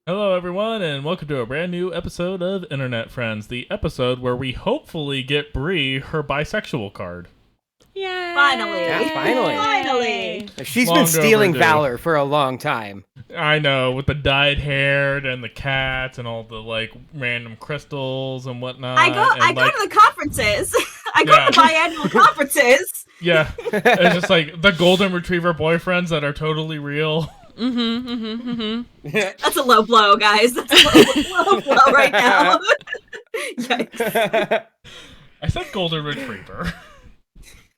Hello, everyone, and welcome to a brand new episode of Internet Friends, the episode where we hopefully get Bree her bisexual card. Yay! Finally. Yeah, finally. Finally. She's Long been stealing overdue. valor for a long time. I know, with the dyed hair and the cats and all the, random crystals and whatnot. I go to the conferences. I go to biannual conferences. Yeah, it's just like the golden retriever boyfriends that are totally real. That's a low blow, guys. That's a low blow right now. Yikes. I said golden retriever.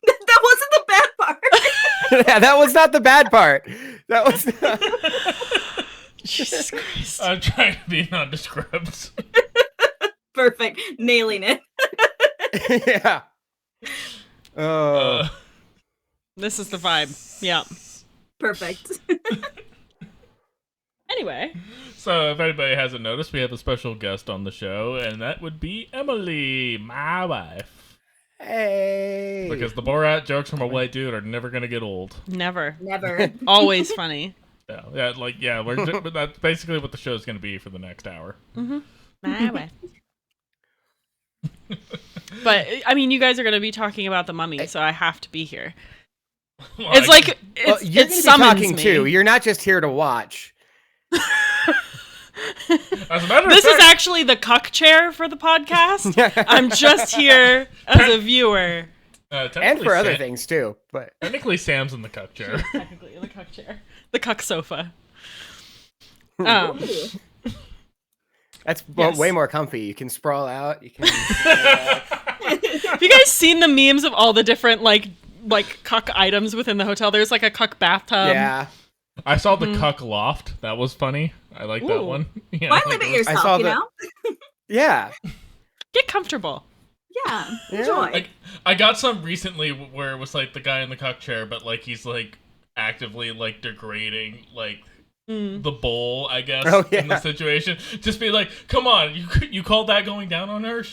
That wasn't the bad part. Yeah, that was not the bad part. That was. Jesus Christ. I'm trying to be nondescript. Perfect. Nailing it. Yeah. Oh. This is the vibe. Yeah. Perfect. Anyway. So, if anybody hasn't noticed, we have a special guest on the show, and that would be Emily, my wife. Hey. Because the Borat jokes from a white dude are never gonna get old. Never. Never. Always funny. That's basically what the show's gonna be for the next hour. My wife. But, I mean, you guys are going to be talking about the mummy, so I have to be here. It's like, Well, you're it going to be summons talking me. too. You're not just here to watch. As a matter of This is fact, actually the cuck chair for the podcast. I'm just here as a viewer. And for other things too. But Technically, Sam's in the cup chair. Technically, the cuck chair. The cuck sofa. that's Yes. way more comfy. You can sprawl out. You can. Have you guys seen the memes of all the different, like cuck items within the hotel? There's like a cuck bathtub. Yeah. I saw the cuck loft. That was funny. I like that Ooh. one. Yeah, Why like limit those- I yourself, saw you the- know? Yeah. Get comfortable. Yeah. Yeah. Enjoy. I got some recently where it was like the guy in the cuck chair, but like he's like actively like degrading like the bowl, I guess, Oh, yeah. in the situation. Just be like, come on, you called that going down on her?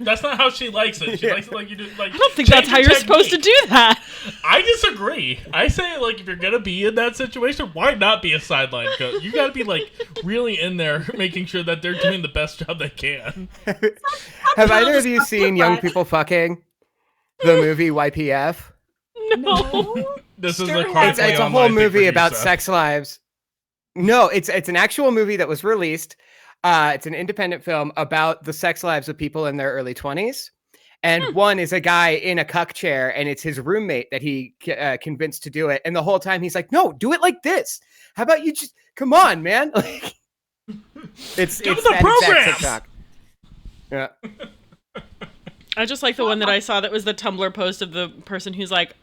That's not how she likes it. She likes it like you do. Like, I don't think that's how you're supposed to do that. I disagree. I say, like, if you're gonna be in that situation, why not be a sideline coach? You gotta be, like, really in there, making sure that they're doing the best job they can. Have either of you seen Young People Fucking? The movie YPF? No. This is Sure a has. It's a whole movie about sex lives. No, it's an actual movie that was released. It's an independent film about the sex lives of people in their early 20s. And one is a guy in a cuck chair, and it's his roommate that he convinced to do it. And the whole time he's like, "No, do it like this. How about you just come on, man?" Like, it's Give it's the that programs! exact TikTok. Yeah. I just like the one that I saw that was the Tumblr post of the person who's like,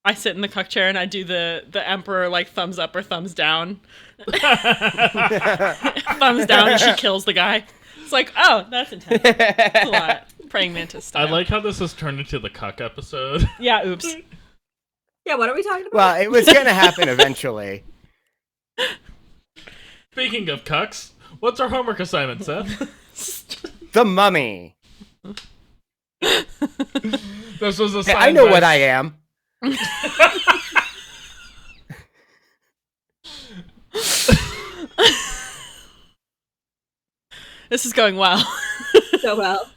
I sit in the cuck chair and I do the emperor like thumbs up or thumbs down. Thumbs down and she kills the guy. It's like, oh, that's intense. That's a lot. Praying mantis style. I like how this has turned into the cuck episode. Yeah, oops. Yeah, what are we talking about? Well, it was gonna happen eventually. Speaking of cucks, what's our homework assignment, Seth? The Mummy. This was assigned I know by- what I am. This is going well. So well.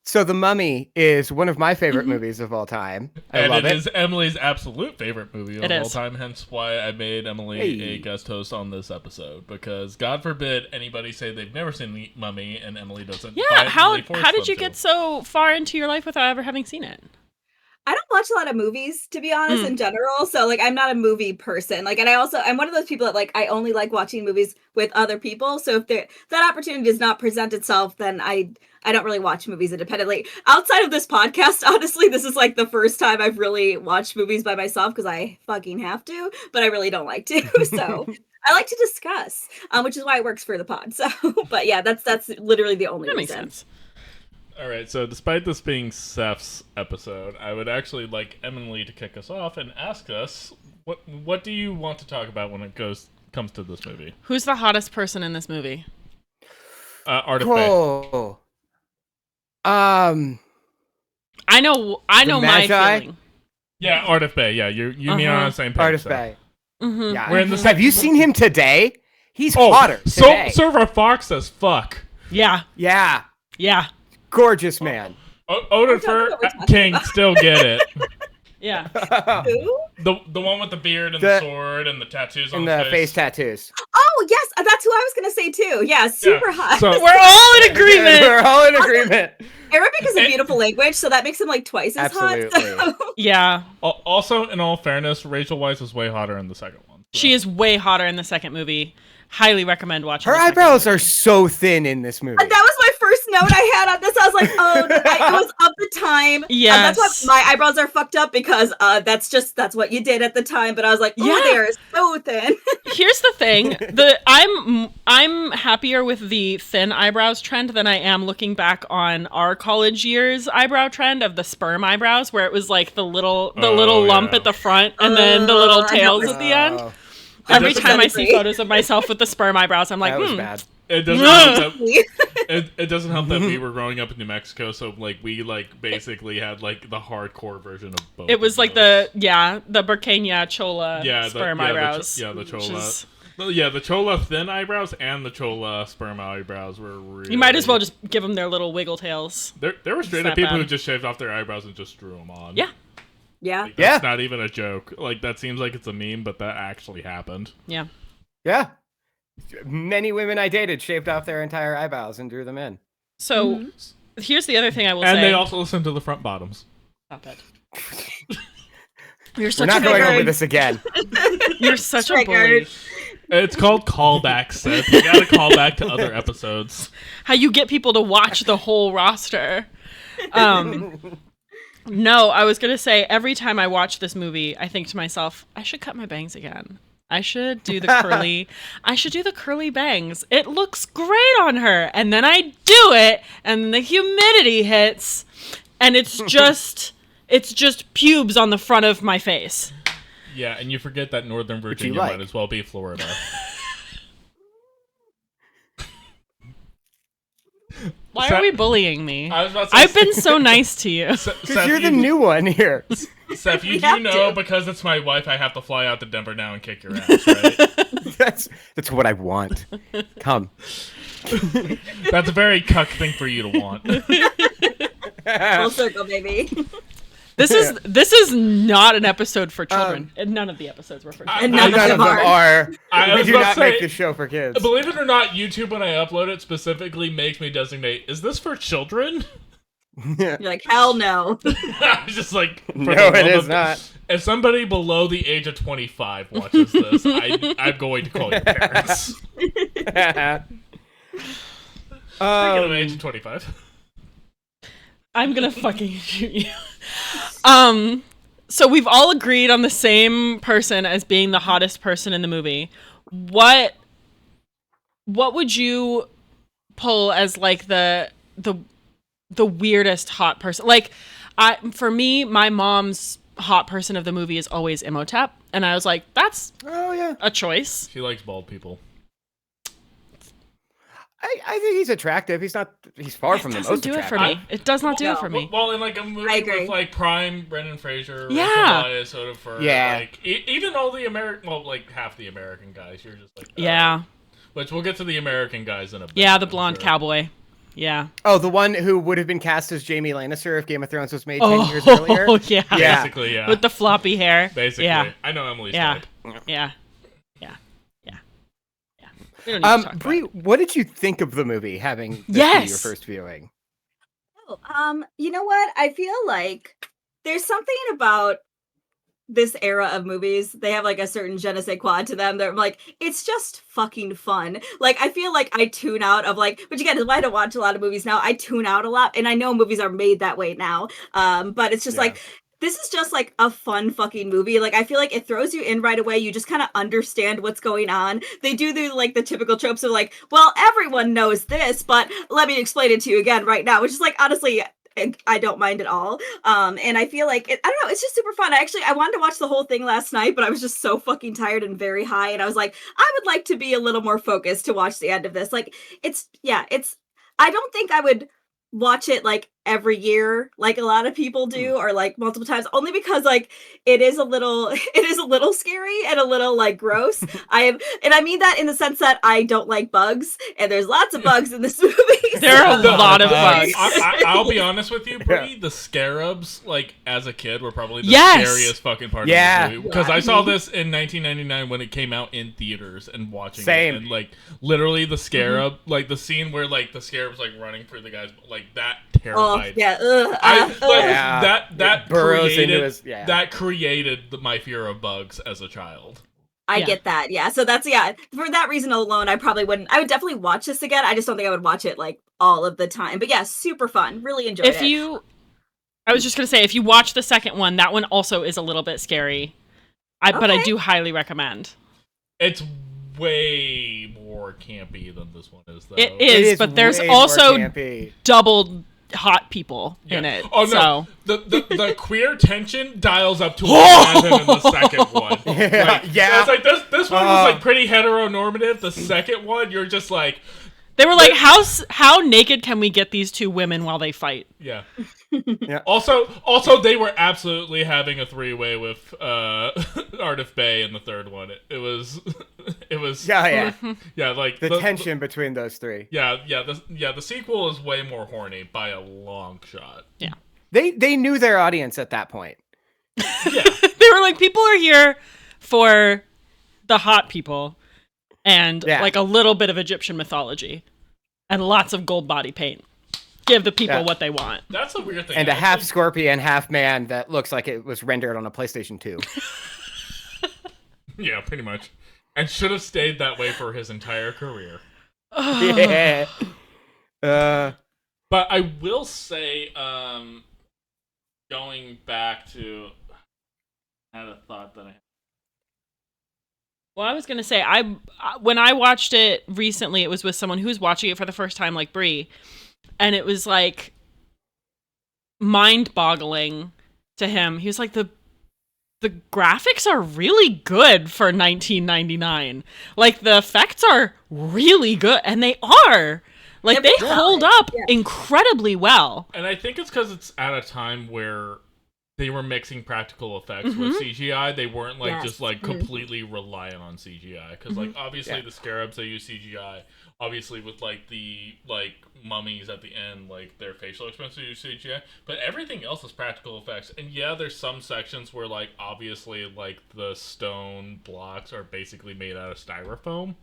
So The Mummy is one of my favorite movies of all time. I And love it it. is Emily's absolute favorite movie of It all is. time, hence why I made Emily Hey. a guest host on this episode. Because God forbid anybody say they've never seen The Mummy and Emily doesn't. Yeah, how violently force did them you to. get so far into your life without ever having seen it? I don't watch a lot of movies, to be honest, in general. So, like, I'm not a movie person. Like, and I'm one of those people that, like, I only like watching movies with other people. So if that opportunity does not present itself, then I don't really watch movies independently. Outside of this podcast, honestly, this is, like, the first time I've really watched movies by myself because I fucking have to, but I really don't like to. So I like to discuss, which is why it works for the pod. So, but yeah, that's literally the only That makes reason. sense. All right, so despite this being Seth's episode, I would actually like Emily to kick us off and ask us what do you want to talk about when it comes to this movie? Who's the hottest person in this movie? Art of Bay. Oh. I know my Magi? feeling. Yeah, Art of Bay. Yeah, you me are on the same page. Part of so. Bay. Mm-hmm. Yeah. We're in the Have you seen him today? He's hotter today. Silver Fox says fuck. Yeah. Yeah. Yeah. Gorgeous man. Odin Fur King still get it. Yeah. Who? The one with the beard and the sword and the tattoos on the his face tattoos. Oh yes, that's who I was gonna say too. Yeah, super hot. So, We're all in agreement. We're all in agreement. Arabic is a beautiful language, so that makes him like twice as Absolutely. hot. So. Yeah. Also, in all fairness, Rachel Weisz is way hotter in the second one. So. She is way hotter in the second movie. Highly recommend watching. Her eyebrows are so thin in this movie. That was my first note I had on this. I was like, oh, it was of the time. Yes. That's why my eyebrows are fucked up because that's what you did at the time. But I was like, oh, they are so thin. Here's the thing: I'm happier with the thin eyebrows trend than I am looking back on our college years eyebrow trend of the sperm eyebrows, where it was like the little lump at the front and then the little tails at the end. Every time I see photos of myself with the sperm eyebrows, I'm like, that was bad. It doesn't help that it doesn't help that we were growing up in New Mexico, so like we basically had like the hardcore version of both. It was like the Burkina Chola sperm the eyebrows. the Chola. The Chola thin eyebrows and the Chola sperm eyebrows were really... You might as well just give them their little wiggle tails. There were straight up people who just shaved off their eyebrows and just drew them on. Yeah. Yeah. Like, that's not even a joke. Like, that seems like it's a meme, but that actually happened. Yeah. Yeah. Many women I dated shaved off their entire eyebrows and drew them in. So, here's the other thing I will say. And they also listen to the front bottoms. Stop it. We're not going over this again. You're such a bully. It's called callback, Seth. You gotta call back to other episodes. How you get people to watch the whole roster. No, I was going to say, every time I watch this movie, I think to myself, I should cut my bangs again. I should do the curly bangs. It looks great on her. And then I do it, and the humidity hits, and it's just pubes on the front of my face. Yeah, and you forget that Northern Virginia might as well be Florida. Why are we bullying me? I was about to say, I've been so nice to you. Because you're the new one here. Seth, you do know because it's my wife, I have to fly out to Denver now and kick your ass, right? That's what I want. Come. That's a very cuck thing for you to want. Full circle, baby. This is not an episode for children. And none of the episodes were for children. None of them are. We do not make this show for kids. Believe it or not, YouTube, when I upload it, specifically makes me designate, is this for children? You're like, hell no. I was just like, no, it is not. If somebody below the age of 25 watches this, I'm going to call your parents. Speaking of age of 25. I'm gonna fucking shoot you. So we've all agreed on the same person as being the hottest person in the movie. What would you pull as like the weirdest hot person? Like, for me, my mom's hot person of the movie is always Imhotep, and I was like, that's a choice. She likes bald people. I think he's attractive. He's far from the most attractive. It doesn't do it for me. It does not do it for me. Well, in like a movie with like prime Brendan Fraser, sort of for like even all the like half the American guys, you're just like Which we'll get to the American guys in a bit. Yeah, the blonde cowboy. Yeah. Oh, the one who would have been cast as Jaime Lannister if Game of Thrones was made 10 years earlier? Oh, yeah. Basically, yeah. With the floppy hair. Basically. Yeah. I know Emily's type. Yeah. Bree, what did you think of the movie, having this be your first viewing? You know what? I feel like there's something about this era of movies. They have like a certain je ne sais quoi to them. They're like, it's just fucking fun. Like, I feel like I tune out of like, which again is why I don't watch a lot of movies now. I tune out a lot, and I know movies are made that way now. But it's just like, this is just like a fun fucking movie. Like, I feel like it throws you in right away. You just kind of understand what's going on. They do like the typical tropes of like, well, everyone knows this, but let me explain it to you again right now, which is like, honestly, I don't mind at all. And I feel like, I don't know, it's just super fun. I wanted to watch the whole thing last night, but I was just so fucking tired and very high. And I was like, I would like to be a little more focused to watch the end of this. Like, I don't think I would watch it like every year like a lot of people do, or like multiple times, only because like it is a little scary and a little like gross. And I mean that in the sense that I don't like bugs, and there's lots of bugs in this movie. There are a lot of bugs. I'll be honest with you, Brie, the scarabs, like, as a kid, were probably the Yes. scariest fucking part of the movie. Because I saw this in 1999 when it came out in theaters and watching it. And, like, literally the scarab, like, the scene where, like, the scarab's, like, running through the guys, like, that terrified. That burrows created, into his, that created my fear of bugs as a child. I get that. Yeah. So that's, for that reason alone, I would definitely watch this again. I just don't think I would watch it like all of the time. But yeah, super fun. Really enjoyed it. I was just going to say, if you watch the second one, that one also is a little bit scary. But I do highly recommend. It's way more campy than this one is, though. It is, but there's also double hot people in it. Oh, no. So. The queer tension dials up to 11 in the second one. It's like this one was like pretty heteronormative. The second one, you're just like... They were like, how naked can we get these two women while they fight? Yeah. Also, they were absolutely having a three-way with Ardif Bey in the third one. It was like the tension between those three. The sequel is way more horny by a long shot. Yeah. They knew their audience at that point. Yeah. They were like, people are here for the hot people and like a little bit of Egyptian mythology and lots of gold body paint. Give the people what they want. That's a weird thing. And a half scorpion, half man that looks like it was rendered on a PlayStation 2. Yeah, pretty much. And should have stayed that way for his entire career. Yeah. But I will say, going back to... I had a thought that I had. Well, I was going to say, when I watched it recently, it was with someone who was watching it for the first time, like Brie. And it was like mind-boggling to him. He was like, the graphics are really good for 1999. Like, the effects are really good, and they are. Like, they hold up incredibly well. And I think it's because it's at a time where they were mixing practical effects with CGI. They weren't like just like completely reliant on CGI. Because like obviously the scarabs, they use CGI. Obviously with like the like mummies at the end, like their facial expressions use CGI. But everything else is practical effects. And yeah, there's some sections where like obviously like the stone blocks are basically made out of styrofoam.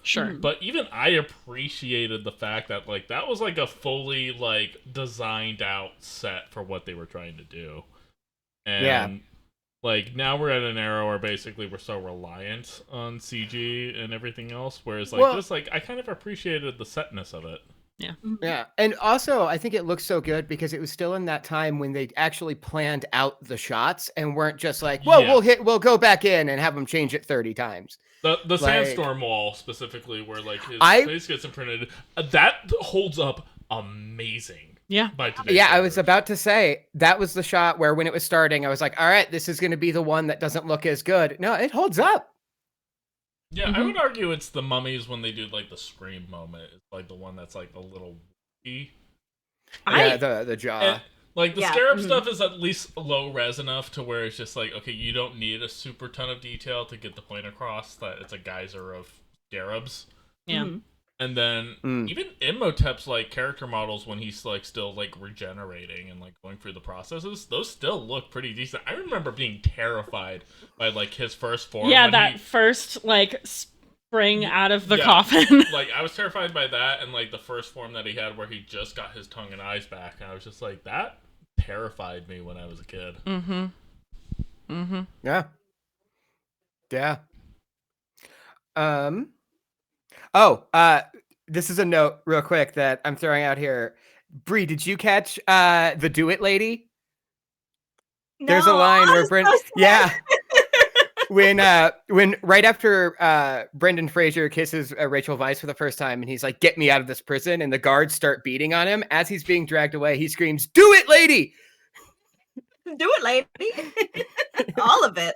Sure. But even I appreciated the fact that like that was like a fully like designed out set for what they were trying to do. And like now we're at an era where basically we're so reliant on CG and everything else, whereas like this, like I kind of appreciated the setness of it. Yeah. Yeah. And also I think it looks so good because it was still in that time when they actually planned out the shots and weren't just like, well, we'll go back in and have them change it 30 times. The sandstorm wall specifically where like his face gets imprinted, that holds up amazing. Yeah. I was about to say that was the shot where when it was starting, I was like, all right, this is going to be the one that doesn't look as good. No, it holds up. Yeah, I would argue it's the mummies when they do like the scream moment. It's like the one that's like a little wee. The jaw. And, like the scarab stuff is at least low res enough to where it's just like, okay, you don't need a super ton of detail to get the point across that it's a geyser of scarabs. Yeah. And then even Imhotep's like character models when he's like still like regenerating and like going through the processes, those still look pretty decent. I remember being terrified by like his first form. Yeah, that first like spring out of the coffin. Like I was terrified by that, and like the first form that he had where he just got his tongue and eyes back, and I was just like, that terrified me when I was a kid. Yeah. This is a note real quick that I'm throwing out here. Brie, did you catch the Do It Lady? No, there's a line where when right after Brendan Fraser kisses Rachel Weisz for the first time and he's like, get me out of this prison, and the guards start beating on him, as he's being dragged away, he screams, do it, lady! Do it, lady. All of it.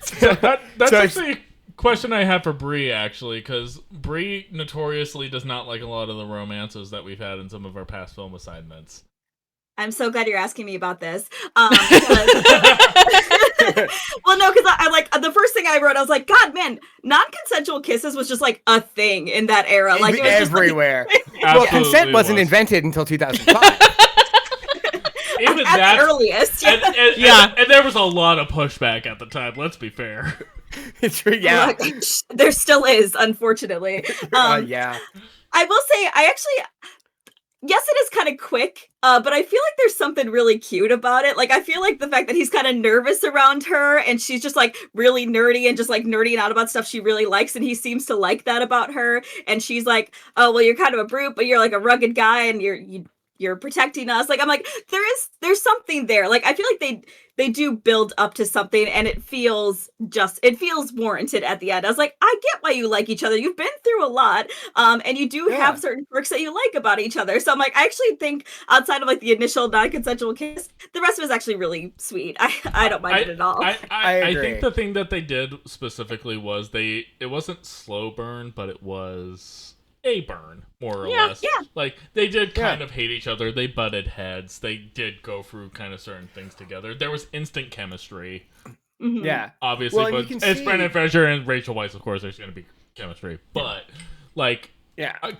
So that's actually question I have for Bree, actually, because Bree notoriously does not like a lot of the romances that we've had in some of our past film assignments. I'm so glad you're asking me about this. Well, no, because I like the first thing I wrote, I was like, God, man, non-consensual kisses was just like a thing in that era. Like it was everywhere. Just, like, well, consent wasn't invented until 2005. Even at the earliest. And there was a lot of pushback at the time. Let's be fair. It's true. Yeah, there still is, unfortunately. Yeah. I will say, yes, it is kind of quick, but I feel like there's something really cute about it. Like, I feel like the fact that he's kind of nervous around her and she's just like really nerdy and just like nerding out about stuff she really likes. And he seems to like that about her. And she's like, oh, well, you're kind of a brute, but you're like a rugged guy and you're protecting us. Like, I'm like, there's something there. Like, I feel like they do build up to something and it feels warranted at the end. I was like, I get why you like each other. You've been through a lot. And you do have certain quirks that you like about each other. So I'm like, I actually think outside of like the initial non-consensual kiss, the rest of it is actually really sweet. I don't mind it at all. I think the thing that they did specifically was it wasn't slow burn, but it was a burn, more or less. Yeah. Like, they did kind of hate each other. They butted heads. They did go through kind of certain things together. There was instant chemistry. Mm-hmm. Yeah. Obviously, but it's Brendan Fraser and Rachel Weisz, of course, there's going to be chemistry. But, like,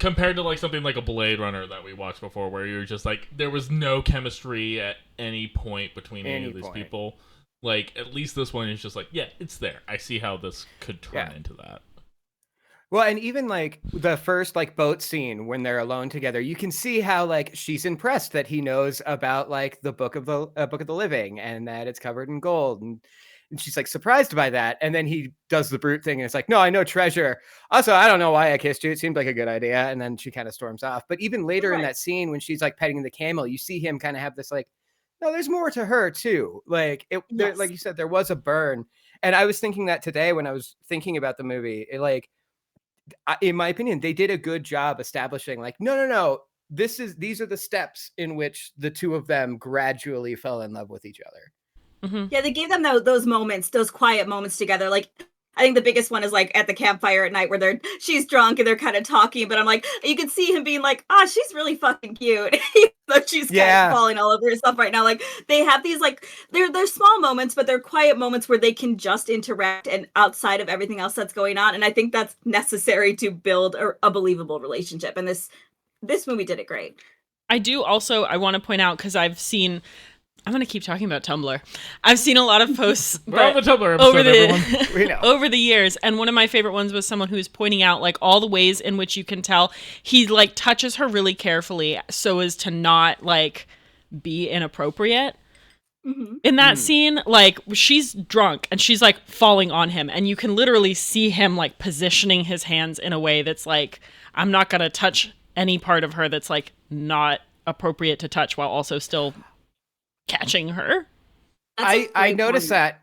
compared to, like, something like a Blade Runner that we watched before, where you're just like, there was no chemistry at any point between any of these people. Like, at least this one is just like, yeah, it's there. I see how this could turn into that. Well, and even like the first like boat scene when they're alone together, you can see how like she's impressed that he knows about like the book of the living and that it's covered in gold, and she's like surprised by that. And then he does the brute thing and it's like, no, I know treasure. Also, I don't know why I kissed you. It seemed like a good idea. And then she kind of storms off. But even later in that scene when she's like petting the camel, you see him kind of have this like, no, there's more to her too. Like like you said, there was a burn. And I was thinking that today when I was thinking about the movie, in my opinion, they did a good job establishing like, no, these are the steps in which the two of them gradually fell in love with each other. Mm-hmm. Yeah, they gave them those moments, those quiet moments together. Like, I think the biggest one is like at the campfire at night where she's drunk and they're kind of talking, but I'm like, you can see him being like, she's really fucking cute. But she's kind of falling all over herself right now. Like, they have these like they're small moments, but they're quiet moments where they can just interact and outside of everything else that's going on. And I think that's necessary to build a believable relationship. And this movie did it great. I want to point out, because I'm going to keep talking about Tumblr. I've seen a lot of posts We're on the Tumblr episode, everyone. Over the years. And one of my favorite ones was someone who was pointing out like all the ways in which you can tell he like touches her really carefully so as to not like be inappropriate. Mm-hmm. In that scene, like she's drunk and she's like falling on him and you can literally see him like positioning his hands in a way that's like, I'm not going to touch any part of her that's like not appropriate to touch while also still catching her. I noticed that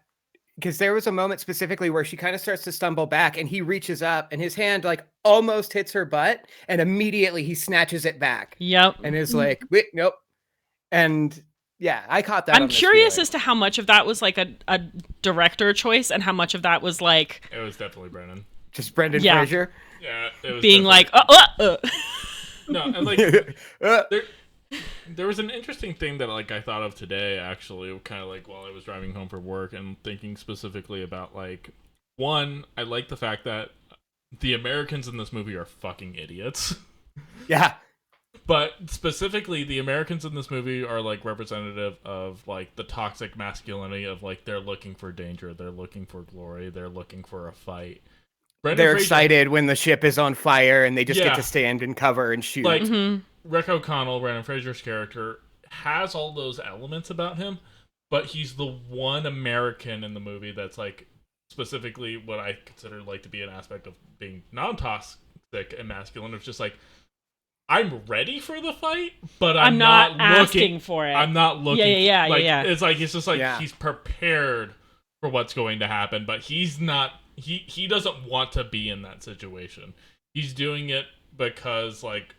because there was a moment specifically where she kind of starts to stumble back and he reaches up and his hand like almost hits her butt and immediately he snatches it back. Yep. And is like, wait, nope. And yeah, I caught that. I'm curious as to how much of that was like a director choice and how much of that was like... It was definitely Brendan. Just Brendan Fraser? Yeah. It was being like... No, and like... There was an interesting thing that like I thought of today, actually, kind of like while I was driving home from work and thinking specifically about like, one, I like the fact that the Americans in this movie are fucking idiots. Yeah. But specifically, the Americans in this movie are like representative of like the toxic masculinity of like they're looking for danger, they're looking for glory, they're looking for a fight. They're excited when the ship is on fire and they just get to stand and cover and shoot. Like, Rick O'Connell, Brendan Fraser's character, has all those elements about him, but he's the one American in the movie that's like specifically what I consider like to be an aspect of being non-toxic and masculine. It's just like, I'm ready for the fight, but I'm not asking for it. I'm not looking. Yeah. It's like it's just like he's prepared for what's going to happen, but he's not. He doesn't want to be in that situation. He's doing it because like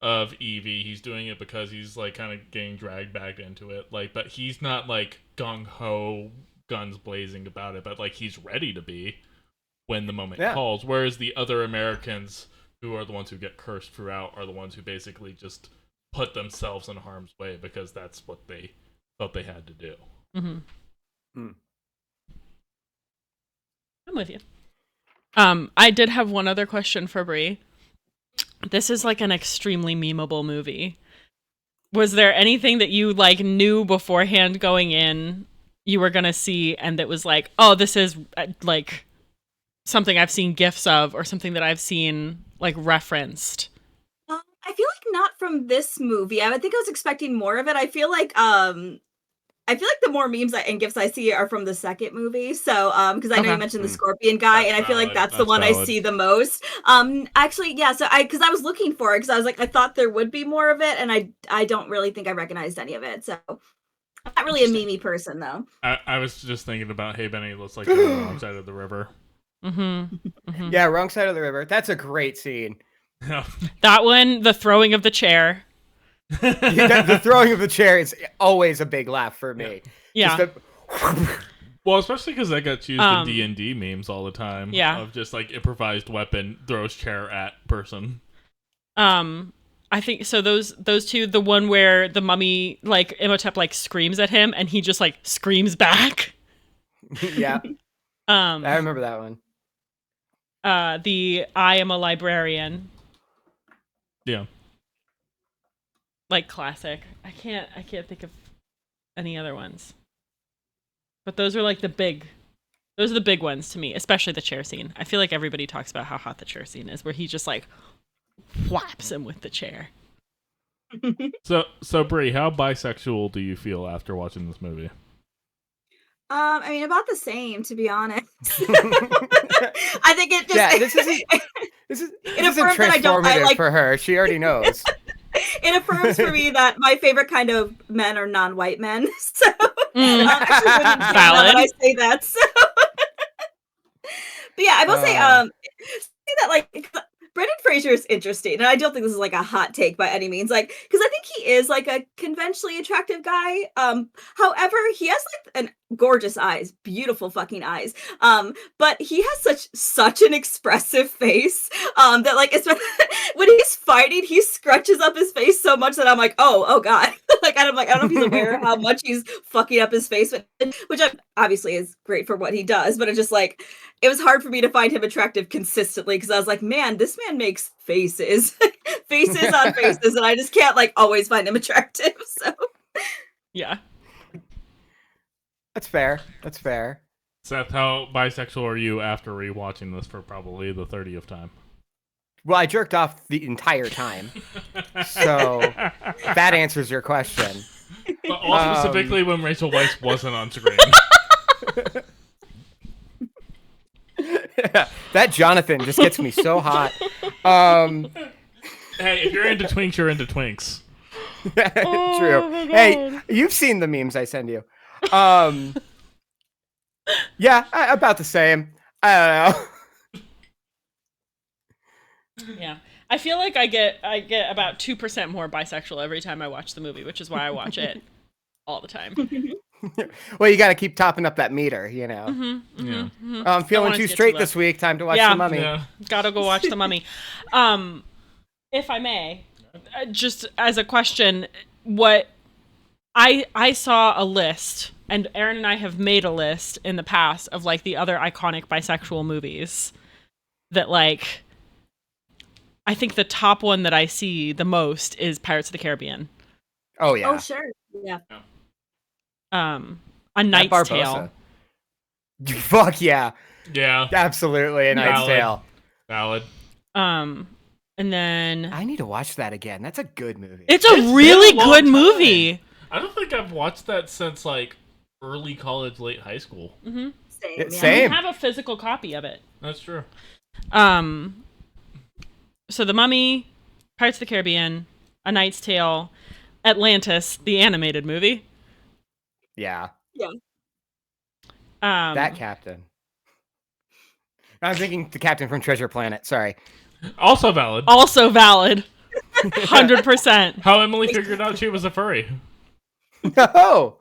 of Evie. He's doing it because he's like kind of getting dragged back into it. Like, but he's not like gung ho, guns blazing about it. But like he's ready to be. when the moment calls, whereas the other Americans who are the ones who get cursed throughout are the ones who basically just put themselves in harm's way because that's what they felt they had to do. I'm with you. I did have one other question for Brie. This is like an extremely memeable movie. Was there anything that you like knew beforehand going in you were gonna see and that was like, oh, this is like something I've seen GIFs of or something that I've seen like referenced? I feel like not from this movie. I would think I was expecting more of it. I feel like the more memes and gifs I see are from the second movie. So, because I know you mentioned the Scorpion guy, and I feel like that's the one I see the most. Actually, yeah. So because I was looking for it, because I was like, I thought there would be more of it, and I don't really think I recognized any of it. So, I'm not really a meme person, though. I was just thinking about, hey, Benny looks like you're on the wrong side of the river. Yeah, wrong side of the river. That's a great scene. That one, the throwing of the chair. The throwing of the chair is always a big laugh for me. Yeah. Well, especially because that gets used in D&D memes all the time. Yeah. Of just like improvised weapon throws chair at person. I think so. Those two, the one where the mummy like Imhotep like screams at him and he just like screams back. Yeah. I remember that one. The I am a librarian. Yeah. Like classic. I can't think of any other ones. But those are like the big ones to me, especially the chair scene. I feel like everybody talks about how hot the chair scene is, where he just like whaps him with the chair. So Brie, how bisexual do you feel after watching this movie? I mean, about the same, to be honest. I think it just this isn't transformative for her. She already knows. It affirms for me that my favorite kind of men are non-white men. So actually wouldn't now that I say that. So. But yeah, I will say that like Brendan Fraser is interesting, and I don't think this is like a hot take by any means, like because I think he is like a conventionally attractive guy. However, he has like gorgeous eyes, beautiful fucking eyes. But he has such an expressive face. That like when he's fighting, he scrunches up his face so much that I'm like, oh god. Like I don't know if he's aware of how much he's fucking up his face, which obviously is great for what he does, but it's just like it was hard for me to find him attractive consistently because I was like, man, this man makes faces, faces on faces, and I just can't like always find him attractive. So yeah. That's fair. Seth, how bisexual are you after rewatching this for probably the 30th time? Well, I jerked off the entire time. So that answers your question. But all specifically when Rachel Weisz wasn't on screen. That Jonathan just gets me so hot. Hey, if you're into twinks, you're into twinks. True. Hey, you've seen the memes I send you. Yeah, about the same. I don't know. Yeah. I feel like I get about 2% more bisexual every time I watch the movie, which is why I watch it all the time. Well, you got to keep topping up that meter, you know. I'm feeling too straight this week. Time to watch The Mummy. Yeah. Gotta go watch The Mummy. If I may, just as a question, what I saw a list, and Aaron and I have made a list in the past of like the other iconic bisexual movies that like. I think the top one that I see the most is Pirates of the Caribbean. Oh yeah. Oh sure. Yeah. A Knight's Tale. Fuck yeah. Yeah. Absolutely a Knight's Tale. Valid. And then I need to watch that again. That's a good movie. It's a really good movie. I don't think I've watched that since like early college, late high school. Mm-hmm. Same. I have a physical copy of it. That's true. So The Mummy, Pirates of the Caribbean, A Knight's Tale, Atlantis, the animated movie. Yeah. Yeah. That captain. I'm thinking the captain from Treasure Planet. Sorry. Also valid. 100%. How Emily figured out she was a furry. No.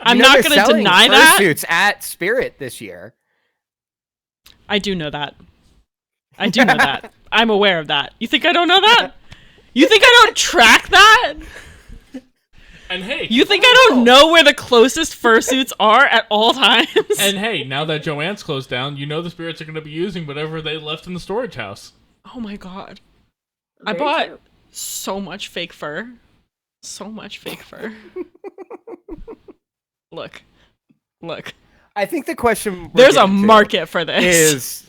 I'm not going to deny that. Fursuits at Spirit this year. I do know that. I do know that. I'm aware of that. You think I don't know that? You think I don't track that? And hey, you think I don't know where the closest fursuits are at all times? And hey, now that Joanne's closed down, you know the spirits are going to be using whatever they left in the storage house. Oh my god. I bought so much fake fur. So much fake fur. Look. I think the question there's a market for this.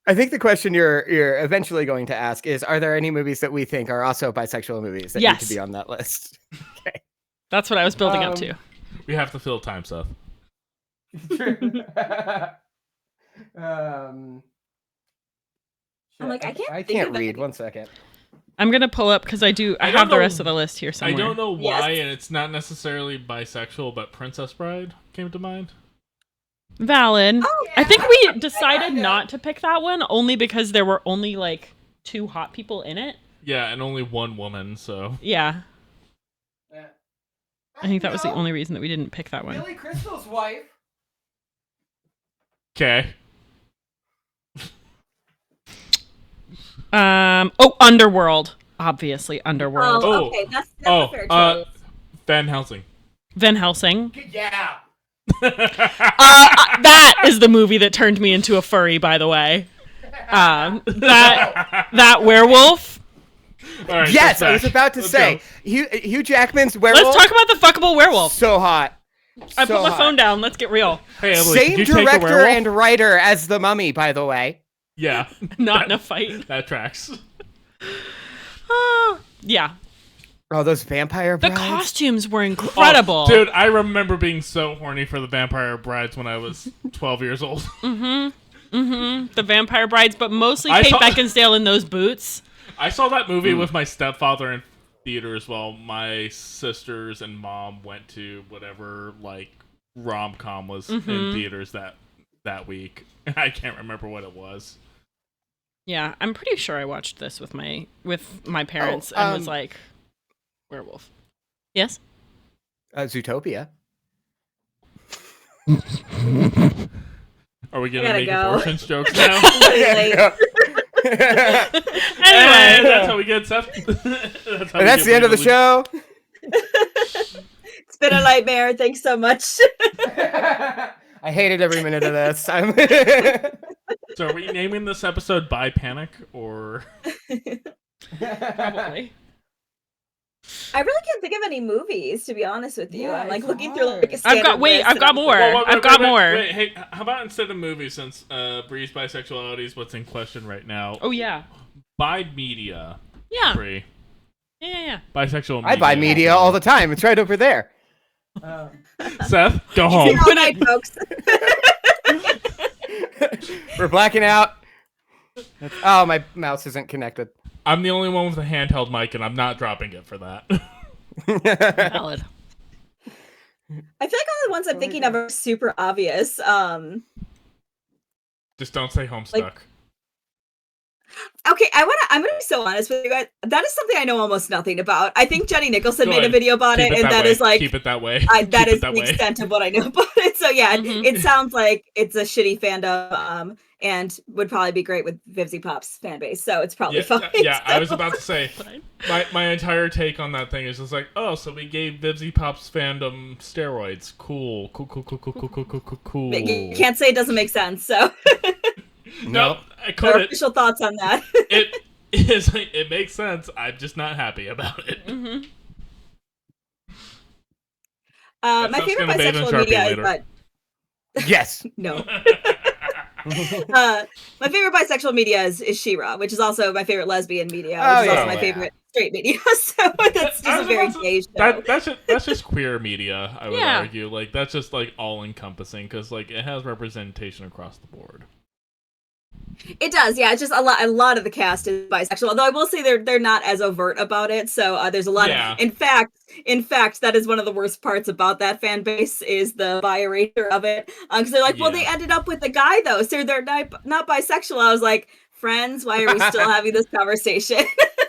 I think the question you're eventually going to ask is: are there any movies that we think are also bisexual movies that need to be on that list? Okay, that's what I was building up to. We have to fill time, Seth. I'm like, I can't read. 1 second. I'm gonna pull up because I have the rest of the list here somewhere. I don't know why, and it's not necessarily bisexual, but Princess Bride came to mind. Valid. Oh, yeah. I think we decided not to pick that one only because there were only like 2 hot people in it. Yeah, and only 1 woman, so. Yeah. I think that was the only reason that we didn't pick that one. Billy Crystal's wife. Okay. Underworld. Obviously, Underworld. Oh, okay, that's a fair choice. Van Helsing. Van Helsing. Yeah. That is the movie that turned me into a furry, by the way. That werewolf. Right, yes, I was about to say Hugh Jackman's werewolf. Let's talk about the fuckable werewolf. So hot. I put my phone down. Let's get real. Hey, Emily, same director and writer as The Mummy, by the way. Yeah. Not in a fight. That tracks. Yeah. Oh, those vampire brides? The costumes were incredible. Oh, dude, I remember being so horny for the vampire brides when I was 12 years old. The vampire brides, but mostly Kate Beckinsale in those boots. I saw that movie with my stepfather in theaters while my sisters and mom went to whatever like rom-com was in theaters that week. I can't remember what it was. Yeah, I'm pretty sure I watched this with my parents and was like, werewolf. Yes? Zootopia. Are we gonna make abortions jokes now? Anyway, that's how we get Seth. That's the end of the show. It's been a nightmare. Thanks so much. I hated every minute of this. So are we naming this episode By Panic or? Probably. I really can't think of any movies, to be honest with you. I'm like looking through like a I've got more. I've got more. Wait, hey, how about instead of movies, since Bree's bisexuality is what's in question right now? Oh yeah. Buy media. Yeah. Bree. Yeah. Bisexual media. I buy media all the time. It's right over there. Seth, go home. Good night, folks. We're blacking out. Oh, my mouse isn't connected. I'm the only one with a handheld mic, and I'm not dropping it for that. Valid. I feel like all the ones I'm thinking of are super obvious. Just don't say Homestuck. Okay, I'm gonna be so honest with you guys. That is something I know almost nothing about. I think Jenny Nicholson made a video about it, and that is like keep it that way. That is the extent of what I know about it. So yeah, it sounds like it's a shitty fandom, and would probably be great with Vivzy Pop's fan base. So it's probably fine. Yeah, I was about to say my entire take on that thing is just like, oh, so we gave Vivzy Pop's fandom steroids. Cool. You can't say it doesn't make sense. So. No, I couldn't. Official thoughts on that. It makes sense. I'm just not happy about it. My favorite bisexual media is yes. No. My favorite bisexual media is She-Ra, which is also my favorite lesbian media, which is also my favorite straight media. So that's just a very gay show. That's just queer media, I would argue. Like that's just like all encompassing because like it has representation across the board. It does, yeah. It's just a lot of the cast is bisexual. Although I will say they're not as overt about it. So there's a lot of. In fact, that is one of the worst parts about that fan base is the bi erasure of it. Because they're like, well, they ended up with a guy though, so they're not bisexual. I was like, friends, why are we still having this conversation?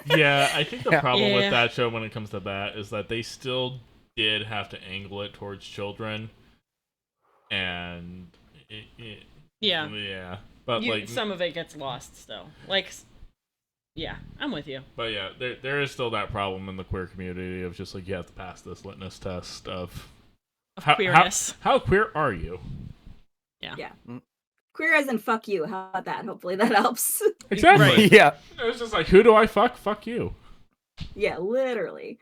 Yeah, I think the problem with that show when it comes to that is that they still did have to angle it towards children, and Yeah. But some of it gets lost still. Like, yeah, I'm with you. But yeah, there is still that problem in the queer community of just like you have to pass this litmus test of queerness. How queer are you? Yeah. Queer as in fuck you. How about that? Hopefully that helps. Exactly. Right. Yeah. It's just like, who do I fuck? Fuck you. Yeah, literally.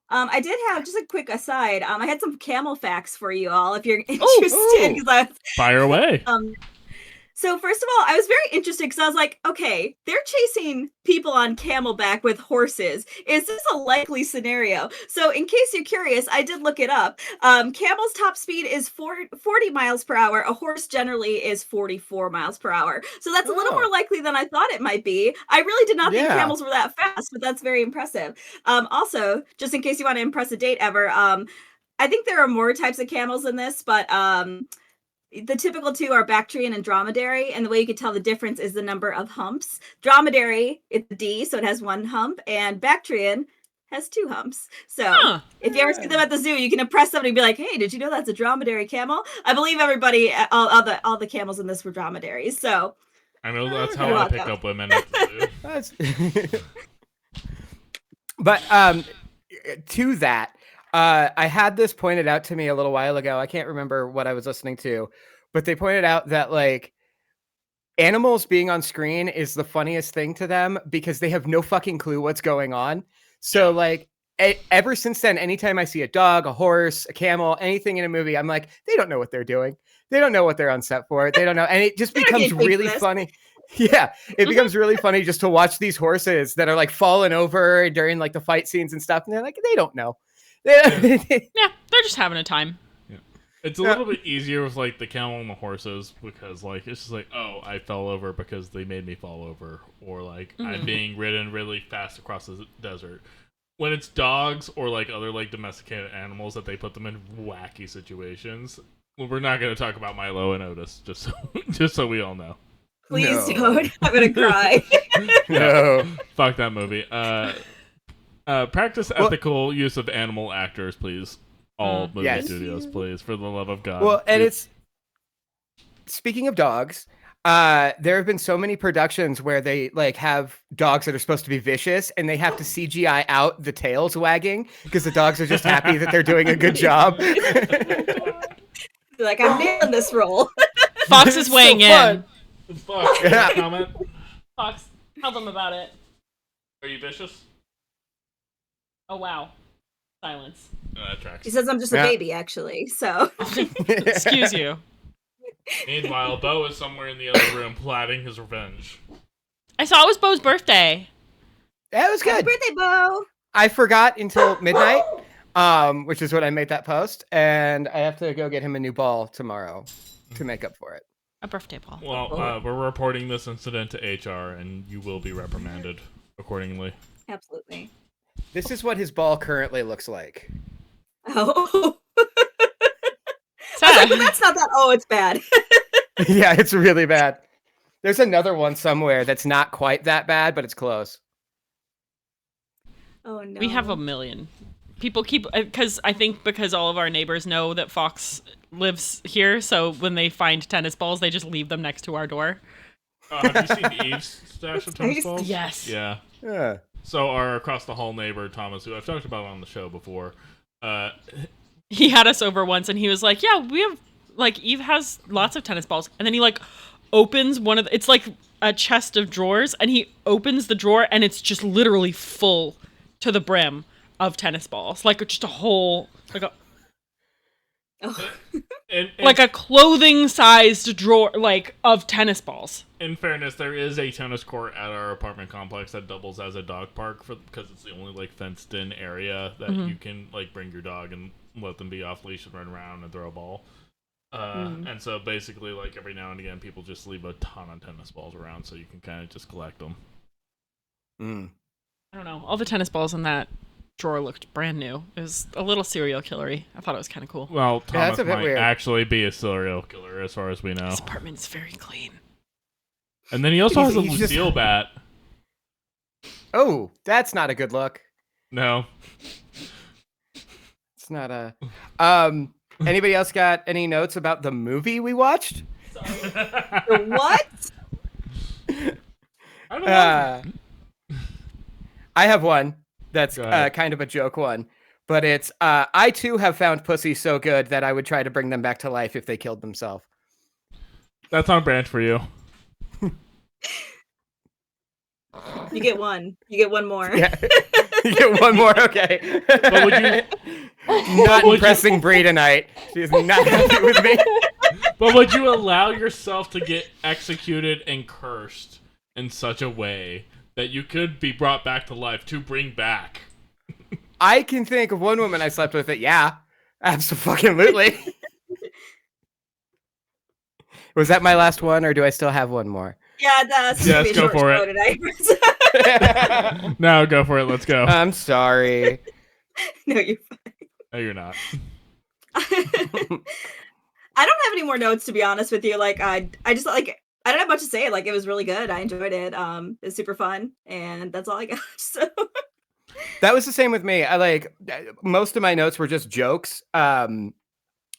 I did have just a quick aside. I had some camel facts for you all if you're interested. Fire away. So first of all, I was very interested because I was like, okay, they're chasing people on camelback with horses. Is this a likely scenario? So in case you're curious, I did look it up. Camel's top speed is 40 miles per hour. A horse generally is 44 miles per hour. So that's a little more likely than I thought it might be. I really did not think camels were that fast, but that's very impressive. Also, just in case you want to impress a date ever, I think there are more types of camels in this, but the typical two are Bactrian and Dromedary, and the way you can tell the difference is the number of humps. Dromedary, it's D, so it has one hump, and Bactrian has two humps. So if you ever see them at the zoo, you can impress somebody and be like, hey, did you know that's a dromedary camel? I believe everybody, all the camels in this were dromedaries, so. I know that's how I pick up women at the zoo. But to that, I had this pointed out to me a little while ago. I can't remember what I was listening to, but they pointed out that like animals being on screen is the funniest thing to them because they have no fucking clue what's going on. So like ever since then, anytime I see a dog, a horse, a camel, anything in a movie, I'm like, they don't know what they're doing. They don't know what they're on set for. They don't know. And it just becomes really funny. Yeah, it becomes really funny just to watch these horses that are like falling over during like the fight scenes and stuff. And they're like, they don't know. Yeah, they're just having a time. Yeah. It's a little bit easier with like the camel and the horses because like it's just like, oh, I fell over because they made me fall over, or like I'm being ridden really fast across the desert. When it's dogs or like other like domesticated animals that they put them in wacky situations, well, we're not going to talk about Milo and Otis, just so we all know. Please don't. I'm gonna cry. No, fuck that movie. Practice ethical use of animal actors, please. All movie studios, please, for the love of God. Well, and it's speaking of dogs. There have been so many productions where they like have dogs that are supposed to be vicious, and they have to CGI out the tails wagging because the dogs are just happy that they're doing a good job. Like, I'm nailing this role. Fox is weighing in. Fox, comment. Fox, tell them about it. Are you vicious? Oh wow. Silence. That tracks. He says I'm just a baby, actually. So. Excuse you. Meanwhile, Bo is somewhere in the other room plotting his revenge. I saw it was Bo's birthday. That was good. Happy birthday, Bo. I forgot until midnight, which is when I made that post, and I have to go get him a new ball tomorrow to make up for it. A birthday ball. Well, we're reporting this incident to HR, and you will be reprimanded accordingly. Absolutely. This is what his ball currently looks like. Oh. But that's not that. Oh, it's bad. Yeah, it's really bad. There's another one somewhere that's not quite that bad, but it's close. Oh, no. We have a million. People keep, because all of our neighbors know that Fox lives here, so when they find tennis balls, they just leave them next to our door. Have you seen Eve's stash of tennis balls? Yes. Yeah. So our across the hall neighbor, Thomas, who I've talked about on the show before, he had us over once and he was like, yeah, we have, like, Eve has lots of tennis balls. And then he, like, opens one of it's like a chest of drawers, and he opens the drawer and it's just literally full to the brim of tennis balls. Like, just a whole, like a... like a clothing-sized drawer, like, of tennis balls. In fairness, there is a tennis court at our apartment complex that doubles as a dog park because it's the only like fenced-in area that you can like bring your dog and let them be off leash and run around and throw a ball. And so basically, like every now and again, people just leave a ton of tennis balls around, so you can kind of just collect them. I don't know. All the tennis balls in that drawer looked brand new. It was a little serial killery. I thought it was kind of cool. Well, Thomas might actually be a serial killer, as far as we know. His apartment's very clean. And then he also has a Lucille bat. Oh, that's not a good look. No. It's not a... Anybody else got any notes about the movie we watched? What? I don't know. I have one that's kind of a joke one, but it's I too have found pussy so good that I would try to bring them back to life if they killed themselves. That's on brand for you. You get one. You get one more. Yeah. You get one more, okay. But would you not impressing Bree tonight? She's not happy with me. But would you allow yourself to get executed and cursed in such a way that you could be brought back to life to bring back? I can think of one woman I slept with that, yeah, absolutely. Was that my last one, or do I still have one more? Yeah, that's yes, go for it. No, go for it. Let's go. I'm sorry. No, you're fine. No, you're not. I don't have any more notes, to be honest with you. Like, I just like, I don't have much to say. Like, it was really good. I enjoyed it. It was super fun, and that's all I got. So that was the same with me. I like most of my notes were just jokes.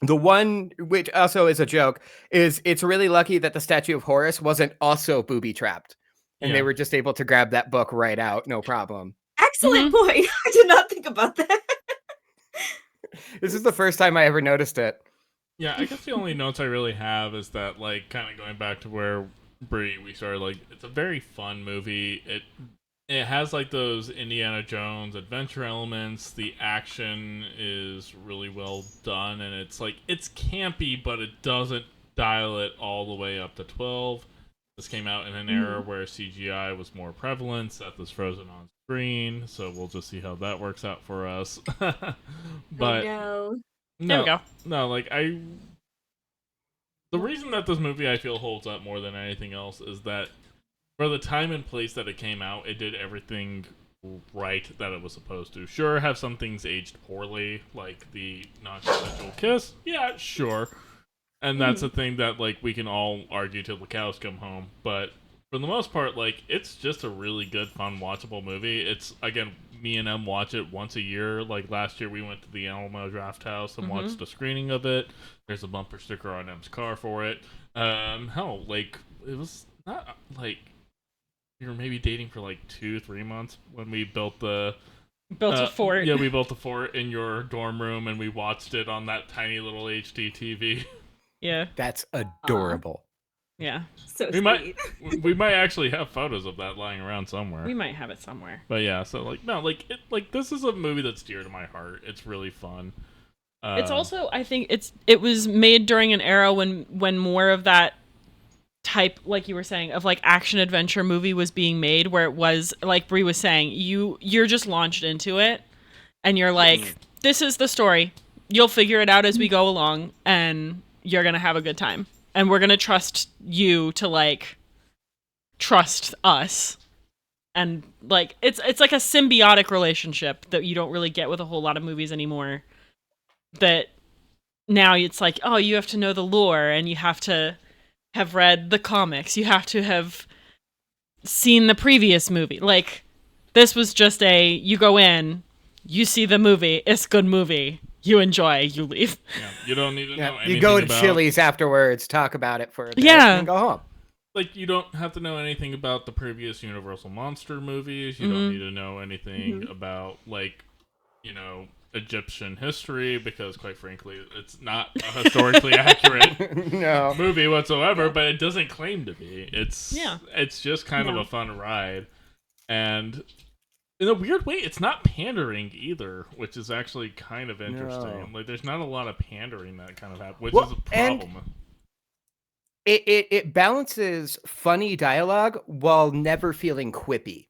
The one which also is a joke is it's really lucky that the statue of Horus wasn't also booby trapped, and they were just able to grab that book right out, no problem. Excellent point. I did not think about that. This is the first time I ever noticed it. Yeah, I guess the only notes I really have is that, like, kind of going back to where we started, like, it's a very fun movie. It has, like, those Indiana Jones adventure elements. The action is really well done, and it's, like, it's campy, but it doesn't dial it all the way up to 12. This came out in an era where CGI was more prevalent. Seth was frozen on screen, so we'll just see how that works out for us. But oh, no. There we go. No, like, the reason that this movie I feel holds up more than anything else is that for the time and place that it came out, it did everything right that it was supposed to. Sure, have some things aged poorly, like the non-consensual kiss. Yeah, sure. And that's a thing that, like, we can all argue till the cows come home. But for the most part, like, it's just a really good, fun, watchable movie. It's, again, me and Em watch it once a year. Like, last year we went to the Alamo Draft House and watched a screening of it. There's a bumper sticker on Em's car for it. Hell, like, it was not, like, we were maybe dating for, like, 2-3 months when we built a fort. Yeah, we built a fort in your dorm room, and we watched it on that tiny little HD TV. Yeah. That's adorable. Yeah. So we might actually have photos of that lying around somewhere. We might have it somewhere. But yeah, so like no, like this is a movie that's dear to my heart. It's really fun. It's also, I think it was made during an era when more of that type, like you were saying, of like action adventure movie was being made, where it was like Brie was saying, you're just launched into it and you're like, this is the story. You'll figure it out as we go along, and you're gonna have a good time, and we're gonna trust you to like trust us, and like it's like a symbiotic relationship that you don't really get with a whole lot of movies anymore. That now it's like, oh, you have to know the lore, and you have to have read the comics, you have to have seen the previous movie. Like, this was just you go in, you see the movie, it's a good movie. You enjoy, you leave. Yeah, you don't need to know anything. You go to Chili's afterwards, talk about it for a bit, and go home. Like, you don't have to know anything about the previous Universal Monster movies. You don't need to know anything about, like, you know, Egyptian history, because, quite frankly, it's not a historically accurate movie whatsoever, but it doesn't claim to be. It's just kind of a fun ride. And in a weird way, it's not pandering either, which is actually kind of interesting. Like, there's not a lot of pandering that kind of happens, which is a problem. It balances funny dialogue while never feeling quippy,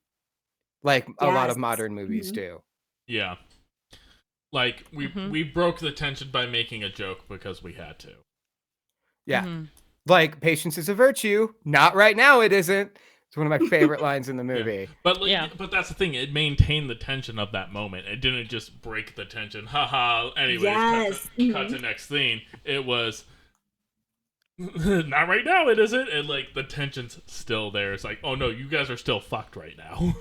like a lot of modern movies do. Yeah. Like, we broke the tension by making a joke because we had to. Yeah. Like, patience is a virtue. Not right now, it isn't. It's one of my favorite lines in the movie. Yeah. But that's the thing. It maintained the tension of that moment. It didn't just break the tension. Haha. Anyways, cut to next scene. It was, not right now, it isn't. And, like, the tension's still there. It's like, oh, no, you guys are still fucked right now.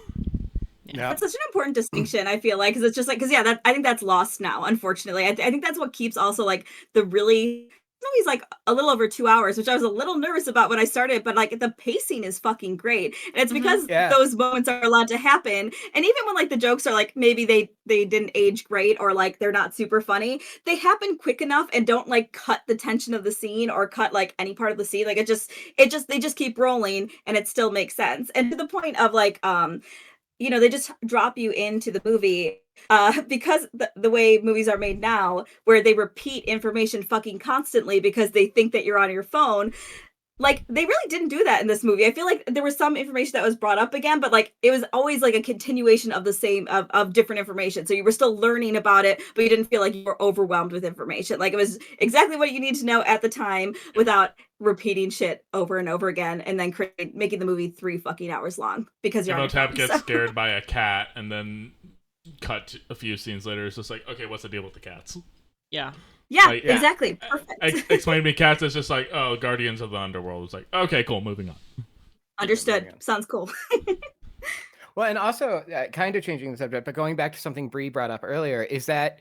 Yeah. That's such an important distinction, I feel like, because it's just like, I think that's lost now, unfortunately. I think that's what keeps also like the really movie's like a little over 2 hours, which I was a little nervous about when I started, but like the pacing is fucking great. And it's because those moments are allowed to happen. And even when like the jokes are like maybe they didn't age great or like they're not super funny, they happen quick enough and don't like cut the tension of the scene or cut like any part of the scene. Like they just keep rolling and it still makes sense. And to the point of like they just drop you into the movie because the way movies are made now, where they repeat information fucking constantly because they think that you're on your phone. Like, they really didn't do that in this movie. I feel like there was some information that was brought up again, but like it was always like a continuation of the same of different information. So you were still learning about it, but you didn't feel like you were overwhelmed with information. Like it was exactly what you need to know at the time without repeating shit over and over again, and then making the movie 3 fucking hours long because you're. Tap gets scared by a cat, and then cut a few scenes later. It's just like, okay, what's the deal with the cats? Yeah. Yeah, like, exactly. Perfect. Explain to me cats. It's just like, oh, Guardians of the Underworld. It's like, okay, cool, moving on. Understood. Sounds cool. Well, and also, kind of changing the subject, but going back to something Bree brought up earlier, is that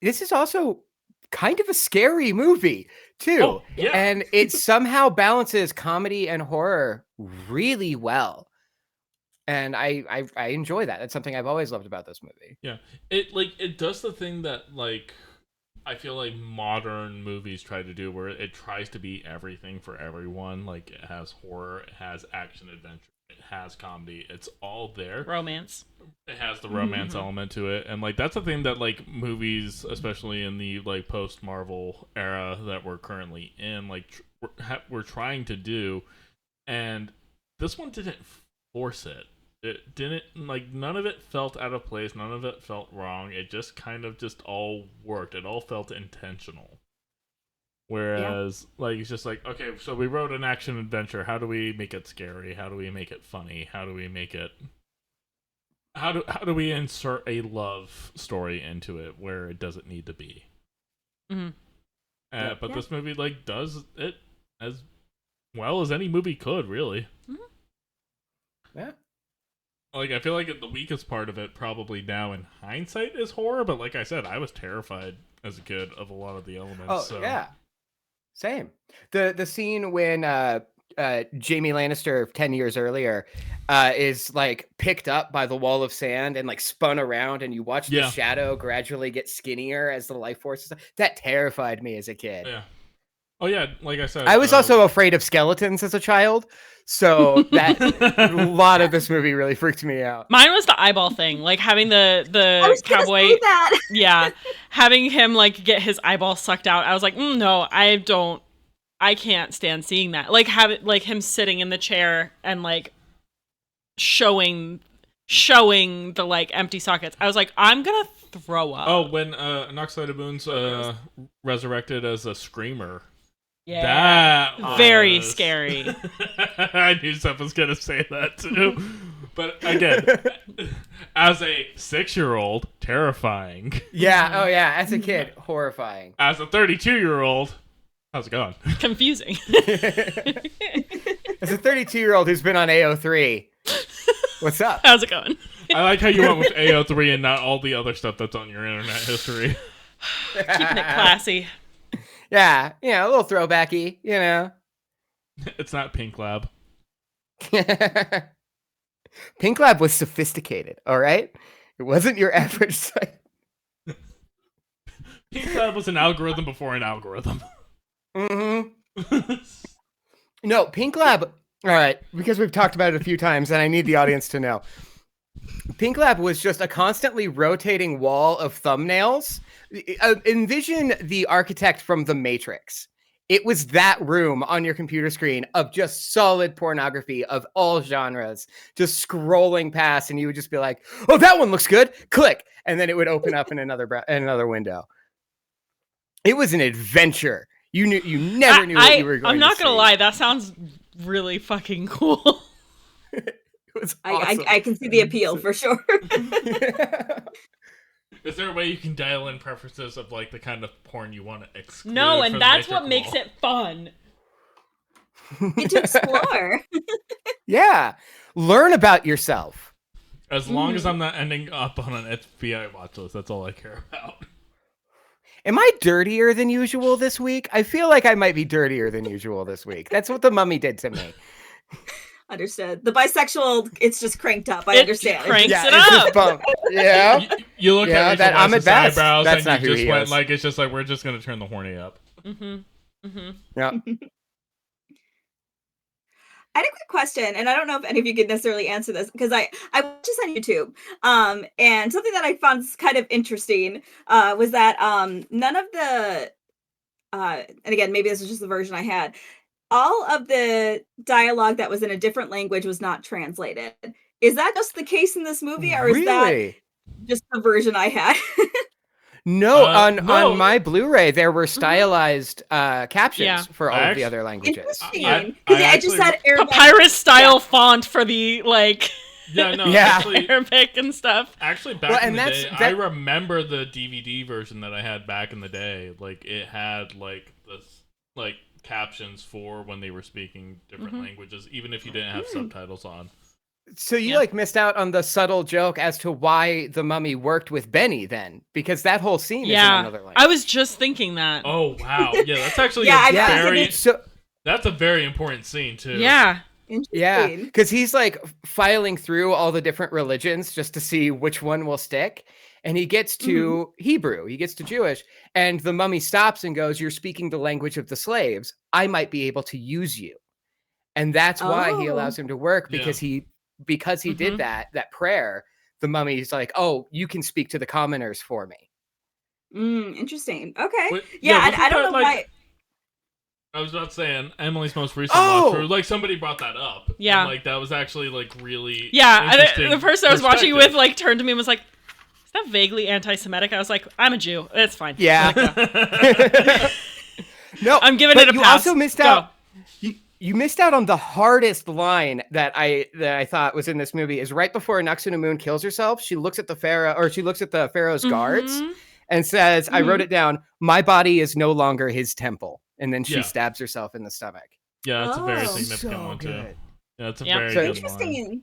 this is also kind of a scary movie, too. Oh, yeah. And it somehow balances comedy and horror really well. And I enjoy that. That's something I've always loved about this movie. Yeah. It does the thing that, like, I feel like modern movies try to do, where it tries to be everything for everyone. Like, it has horror, it has action adventure, it has comedy. It's all there. Romance. It has the romance element to it, and like that's the thing that like movies, especially in the like post Marvel era that we're currently in, like we're trying to do, and this one didn't force it. It didn't, like, none of it felt out of place, none of it felt wrong. It just kind of just all worked. It all felt intentional. Whereas, like, it's just like, okay, so we wrote an action adventure. How do we make it scary? How do we make it funny? How do we make it... How do we insert a love story into it where it doesn't need to be? But this movie, like, does it as well as any movie could, really. Yeah. Like, I feel like the weakest part of it, probably now in hindsight, is horror. But like I said, I was terrified as a kid of a lot of the elements. Oh, so. Yeah. Same. The scene when Jaime Lannister 10 years earlier is like picked up by the wall of sand and like spun around, and you watch the shadow gradually get skinnier as the life force. That terrified me as a kid. Yeah. Oh yeah, like I said, I was also afraid of skeletons as a child, so that a lot of this movie really freaked me out. Mine was the eyeball thing, like having the cowboy, having him like get his eyeball sucked out. I was like, no, I can't stand seeing that. Like him sitting in the chair and like showing the like empty sockets. I was like, I'm gonna throw up. Oh, when Noxide Moon's resurrected as a screamer. Yeah, that very scary. I knew someone was gonna say that too. But again, as a 6-year-old, terrifying. Yeah, oh yeah, as a kid, horrifying. As a 32-year-old, how's it going? Confusing. As a 32-year-old who's been on AO3, what's up? How's it going? I like how you went with AO3 and not all the other stuff that's on your internet history. Keeping it classy. Yeah, a little throwbacky, It's not Pink Lab. Pink Lab was sophisticated, all right? It wasn't your average site. Pink Lab was an algorithm before an algorithm. Mm-hmm. No, Pink Lab, all right, because we've talked about it a few times, and I need the audience to know. Pink Lab was just a constantly rotating wall of thumbnails. Envision the architect from The Matrix. It was that room on your computer screen of just solid pornography of all genres, just scrolling past, and you would just be like, "Oh, that one looks good." Click, and then it would open up in another window. It was an adventure. You never knew what you were going to see. I'm not gonna lie, that sounds really fucking cool. It was awesome. I can see the appeal for sure. Is there a way you can dial in preferences of like the kind of porn you want to exclude? No, and that's what makes it fun. You to explore. Yeah, learn about yourself. As long as I'm not ending up on an FBI watch list, that's all I care about. Am I dirtier than usual this week? I feel like I might be dirtier than usual this week. That's what the mummy did to me. Understood. The bisexual, it's just cranked up. I understand. Cranks it it's just up. bumped. Yeah. You look at that I'm at best. eyebrows That's not and you who just he went is. like, it's just like, we're just going to turn the horny up. Yeah. I had a quick question, and I don't know if any of you could necessarily answer this because I watched this on YouTube, and something that I found kind of interesting was that none of the and again maybe this was just the version I had, all of the dialogue that was in a different language was not translated. Is that just the case in this movie, or is that just the version I had? No, on my Blu-ray there were stylized captions for all of the other languages. Interesting. I just had papyrus style font for the Actually, Arabic and stuff. Actually, back in the day, I remember the DVD version that I had back in the day. Like it had like this captions for when they were speaking different languages, even if you didn't have subtitles on. So you missed out on the subtle joke as to why the mummy worked with Benny then, because that whole scene is in another language. I was just thinking that. Oh wow, yeah, that's actually that's a very important scene too. Yeah. Yeah, because he's like filing through all the different religions just to see which one will stick, and he gets to Hebrew, he gets to Jewish, and the mummy stops and goes, "You're speaking the language of the slaves. I might be able to use you," and that's why he allows him to work because he did that prayer. The mummy's like, "Oh, you can speak to the commoners for me." Interesting. Okay. But, I don't know why. I was about to say, Emily's most recent walkthrough, like somebody brought that up. Yeah. And, like that was actually like really interesting. The person I was watching with like turned to me and was like, "Is that vaguely anti-Semitic?" I was like, "I'm a Jew. It's fine." Yeah. No, I'm giving it a pass. You also missed out. You missed out on the hardest line that I thought was in this movie. Is right before Nuxinamun kills herself. She looks at the pharaoh, or she looks at the pharaoh's guards, and says, "I wrote it down. My body is no longer his temple." And then she stabs herself in the stomach. Yeah, that's a very significant one too. Yeah, that's a very good interesting. Line.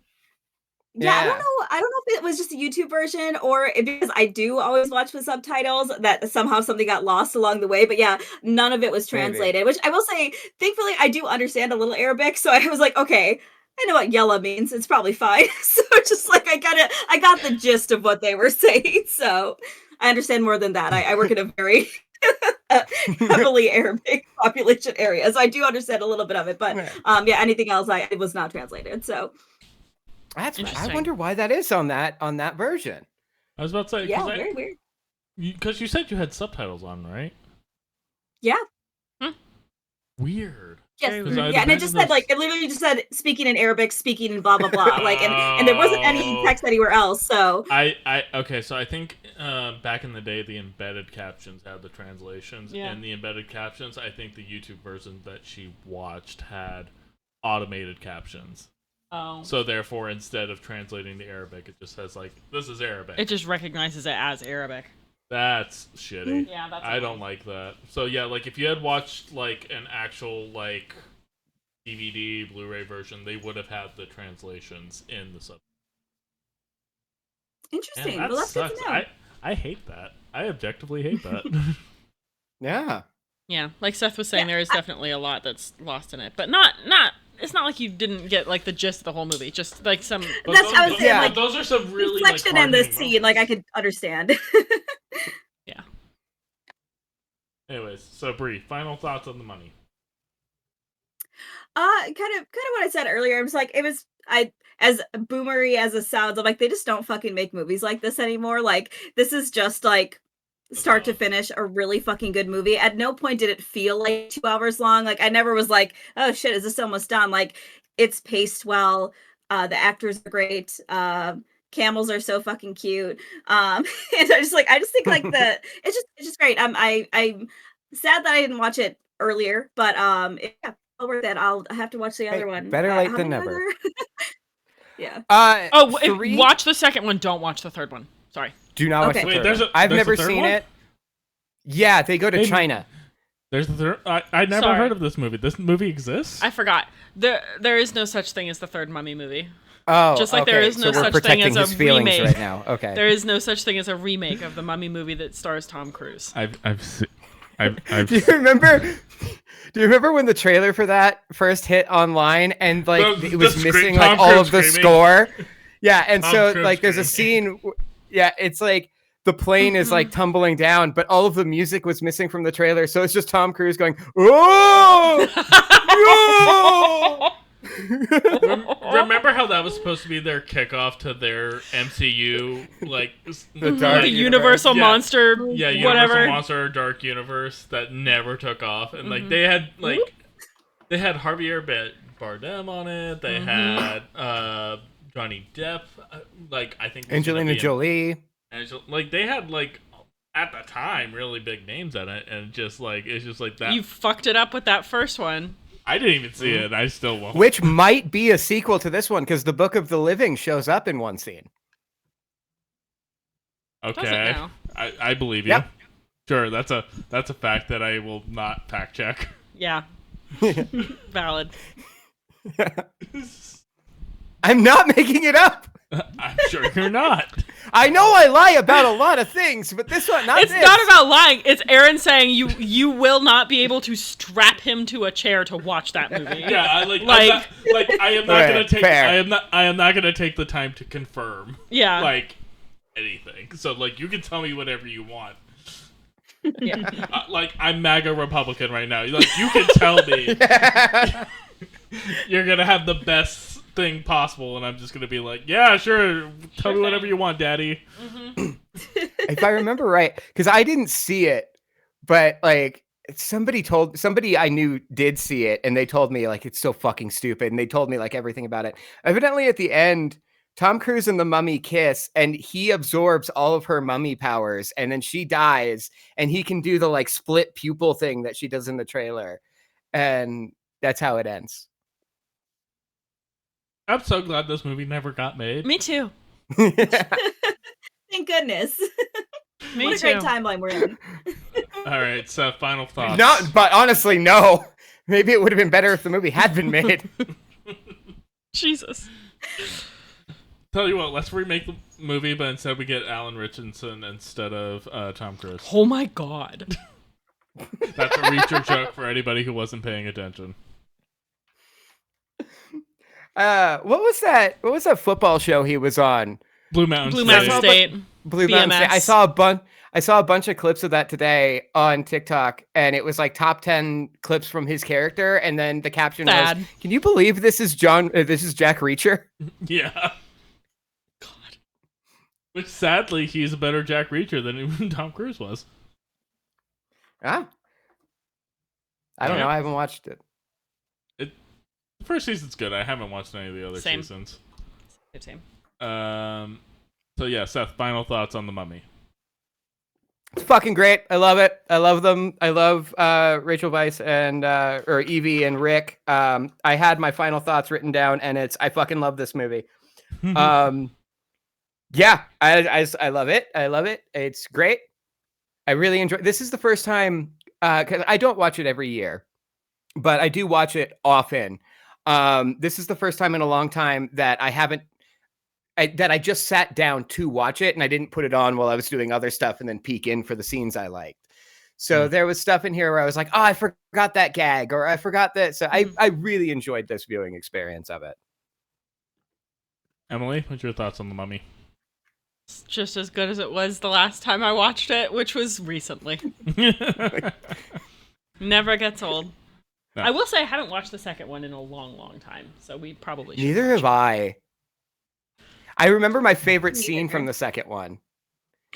Yeah, I don't know if it was just a YouTube version or because I do always watch with subtitles that somehow something got lost along the way. But yeah, none of it was translated, which I will say, thankfully, I do understand a little Arabic. So I was like, okay, I know what yella means. It's probably fine. So just like I got the gist of what they were saying. So I understand more than that. I work in a very heavily Arabic population area, so I do understand a little bit of it. But anything else, it was not translated. So that's I wonder why that is on that version. I was about to say, very weird. Because you said you had subtitles on, right? Yeah. Weird. Yes. And it just said it literally just said speaking in Arabic, speaking in blah blah blah, and there wasn't any text anywhere else. So so I think back in the day the embedded captions had the translations, and the embedded captions, I think the YouTube version that she watched had automated captions. Oh. So therefore, instead of translating to Arabic, it just says like, "This is Arabic." It just recognizes it as Arabic. That's shitty. Yeah, that's I don't like that. So yeah, like if you had watched like an actual like DVD, Blu-ray version, they would have had the translations in the sub. Interesting. Man, well, that's good to know. I hate that. I objectively hate that. Yeah. Yeah, like Seth was saying, there is definitely a lot that's lost in it, but not. It's not like you didn't get like the gist of the whole movie. Just like some. That's how I was saying. Like, those are some really reflection in the scene. Like I could understand. Yeah. Anyways, so Bree, final thoughts on the money. Kind of what I said earlier. I was like, as boomery as it sounds, I'm like, they just don't fucking make movies like this anymore. Like this is just like start to finish a really fucking good movie. At no point did it feel like 2 hours long. Like I never was like, oh shit, is this almost done? Like it's paced well. The actors are great. Camels are so fucking cute. And I just think like it's just great. I'm sad that I didn't watch it earlier, but yeah, over that I'll have to watch the other one. Better late than never. Yeah. Watch the second one. Don't watch the third one. Sorry. Do not watch the third one. I've never seen it. Yeah, they go to China. There's the third. I never heard of this movie. This movie exists? I forgot. There is no such thing as the third Mummy movie. Oh, just like okay. there is no so we're such thing as protecting a his feelings remake. right now. Okay. There is no such thing as a remake of the Mummy movie that stars Tom Cruise. Do you remember? Do you remember when the trailer for that first hit online and like it was missing like all of the score? Yeah, and so like there's a scene. Yeah, it's like the plane is like tumbling down, but all of the music was missing from the trailer, so it's just Tom Cruise going, "Oh, no!" Remember how that was supposed to be their kickoff to their MCU, like the Universal Monster, Universal whatever Monster Dark Universe that never took off, and like they had Javier Bardem on it, they had Johnny Depp, like I think Angelina Jolie, like they had like at the time really big names in it, and just like it's just like that. You fucked it up with that first one. I didn't even see it. I still won't. Which might be a sequel to this one because the Book of the Living shows up in one scene. Okay, I believe you. Yep. Sure, that's a fact that I will not fact check. Yeah, valid. I'm not making it up. I'm sure you're not. I know I lie about a lot of things, but this one, It's not about lying. It's Aaron saying you will not be able to strap him to a chair to watch that movie. Yeah, I am not gonna take. I am not gonna take the time to confirm. Yeah. Like anything. So like you can tell me whatever you want. Yeah. Like I'm MAGA Republican right now. Like you can tell me you're gonna have the best thing possible, and I'm just gonna be like, yeah, sure, tell me whatever you want, Daddy. If I remember right, because I didn't see it, but like somebody I knew did see it, and they told me like it's so fucking stupid, and they told me like everything about it. Evidently, at the end, Tom Cruise and the mummy kiss, and he absorbs all of her mummy powers, and then she dies, and he can do the like split pupil thing that she does in the trailer, and that's how it ends. I'm so glad this movie never got made. Me too. Thank goodness. What a great timeline we're in. All right, so final thoughts. But honestly, no. Maybe it would have been better if the movie had been made. Jesus. Tell you what, let's remake the movie, but instead we get Alan Richardson instead of Tom Cruise. Oh my god. That's a Reacher joke for anybody who wasn't paying attention. What was that? What was that football show he was on? Blue Mountain State. Blue Mountain State. I saw a bunch of clips of that today on TikTok, and it was like top 10 clips from his character, and then the caption was, "Can you believe this is Jack Reacher?" Yeah. God. Which sadly, he's a better Jack Reacher than even Tom Cruise was. Ah. I don't know. I haven't watched it. The first season's good. I haven't watched any of the other seasons. Same. So yeah, Seth, final thoughts on The Mummy. It's fucking great. I love it. I love them. I love Rachel Weisz and or Evie and Rick. I had my final thoughts written down, and I fucking love this movie. Yeah, I love it. I love it. It's great. I really enjoy. This is the first time because I don't watch it every year, but I do watch it often. This is the first time in a long time that I just sat down to watch it, and I didn't put it on while I was doing other stuff and then peek in for the scenes I liked. So there was stuff in here where I was like, oh, I forgot that gag, or I forgot that. So I really enjoyed this viewing experience of it. Emily, what's your thoughts on The Mummy? It's just as good as it was the last time I watched it, which was recently. Never gets old. No. I will say I haven't watched the second one in a long, long time, so we probably should. Neither have I. I remember my favorite scene from the second one.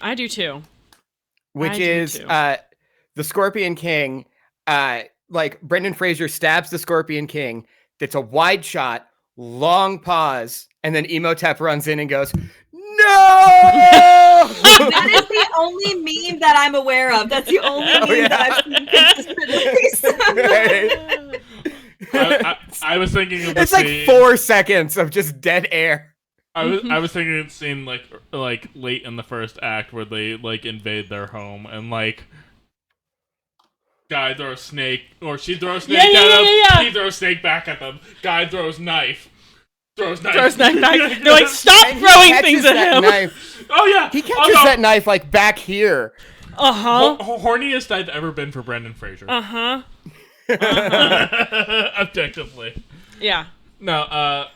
I do too. Which is the Scorpion King. Like Brendan Fraser stabs the Scorpion King. It's a wide shot, long pause, and then Imhotep runs in and goes, "No!" That is the only meme that I'm aware of. That's the only meme that I've seen consistently. I was thinking of it's like 4 seconds of just dead air. I was thinking of the scene like late in the first act where they like invade their home and like guy throws snake or she throws snake at him. He throws snake back at them. Guy throws knife. Throws knife back. They're like, stop throwing things at him. Knife. Oh yeah, he catches that knife like back here. Horniest I've ever been for Brendan Fraser. Objectively. Yeah. No,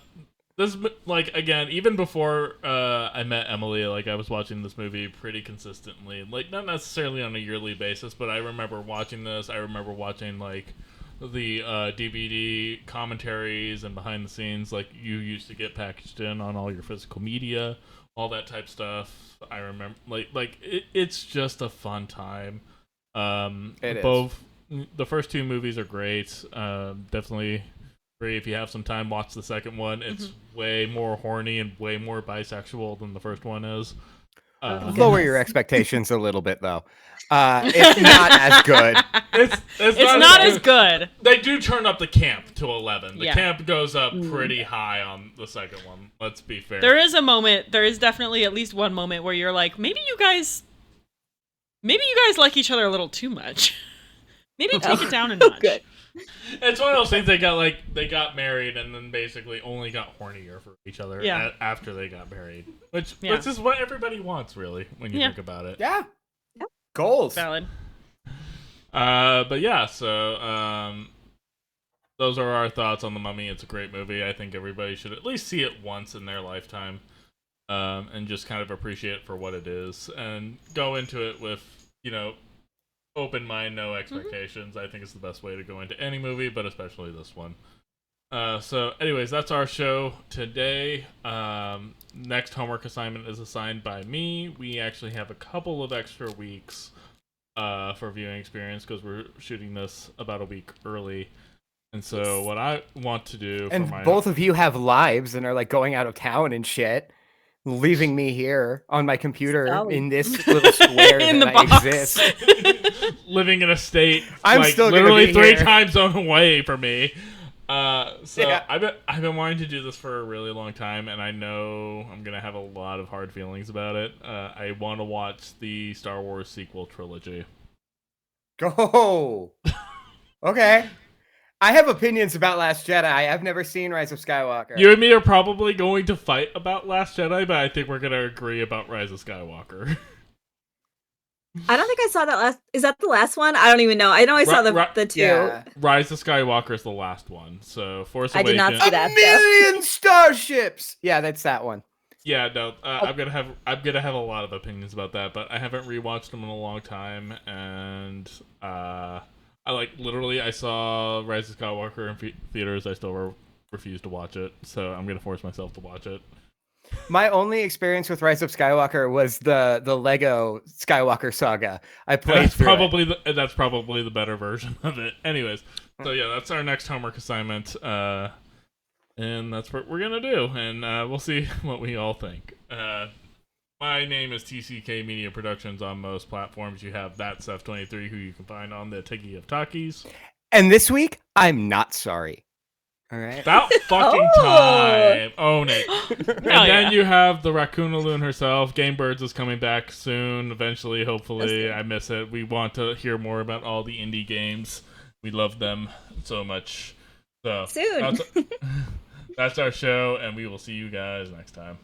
this, like, again, even before I met Emily, like, I was watching this movie pretty consistently. Like, not necessarily on a yearly basis, but I remember watching this. I remember watching, like, the DVD commentaries and behind the scenes, like, you used to get packaged in on all your physical media, all that type stuff. I remember, it's just a fun time. Both the first two movies are great. Definitely agree. If you have some time, watch the second one. It's way more horny and way more bisexual than the first one is. Lower your expectations a little bit, though. It's not as good. It's not as good. They do turn up the camp to 11. The camp goes up pretty high on the second one. Let's be fair. There is a moment. There is definitely at least one moment where you're like, maybe you guys like each other a little too much. Maybe take it down a notch. Good. It's one of those things they got married and then basically only got hornier for each other after they got married. Which is what everybody wants, really, when you think about it. Yeah. Goals. Valid. But yeah, so those are our thoughts on The Mummy. It's a great movie. I think everybody should at least see it once in their lifetime, and just kind of appreciate it for what it is, and go into it with, open mind, no expectations. I think it's the best way to go into any movie, but especially this one. So anyways, that's our show today. Next homework assignment is assigned by me. We actually have a couple of extra weeks for viewing experience because we're shooting this about a week early. And so what I want to do both of you have lives and are like going out of town and shit, leaving me here on my computer in this little square in that the box. exist. Living in a state I'm still literally 3 here. time zones away from me. I've been wanting to do this for a really long time, and I know I'm gonna have a lot of hard feelings about it. I want to watch the Star Wars sequel trilogy. Go. Okay. I have opinions about Last Jedi. I've never seen Rise of Skywalker. You and me are probably going to fight about Last Jedi, but I think we're gonna agree about Rise of Skywalker. I don't think I saw that last. Is that the last one? I don't even know. I know I saw the two. Yeah. Rise of Skywalker is the last one. So Force Awakens. I did not see that. A million starships. Yeah, that's that one. Yeah, no, I'm gonna have a lot of opinions about that, but I haven't rewatched them in a long time, and I saw Rise of Skywalker in theaters. I still refuse to watch it, so I'm gonna force myself to watch it. My only experience with Rise of Skywalker was the Lego Skywalker saga. I played. That's probably the better version of it. Anyways, so yeah, that's our next homework assignment, and that's what we're gonna do, and we'll see what we all think. My name is TCK Media Productions on most platforms. You have that Seth23, who you can find on the Tiki of Takis. And this week, I'm not sorry. All right. About fucking time. Own it. And then you have the Raccoonaloon herself. Game Birds is coming back soon, eventually, hopefully. I miss it. We want to hear more about all the indie games. We love them so much. So soon. That's our show, and we will see you guys next time.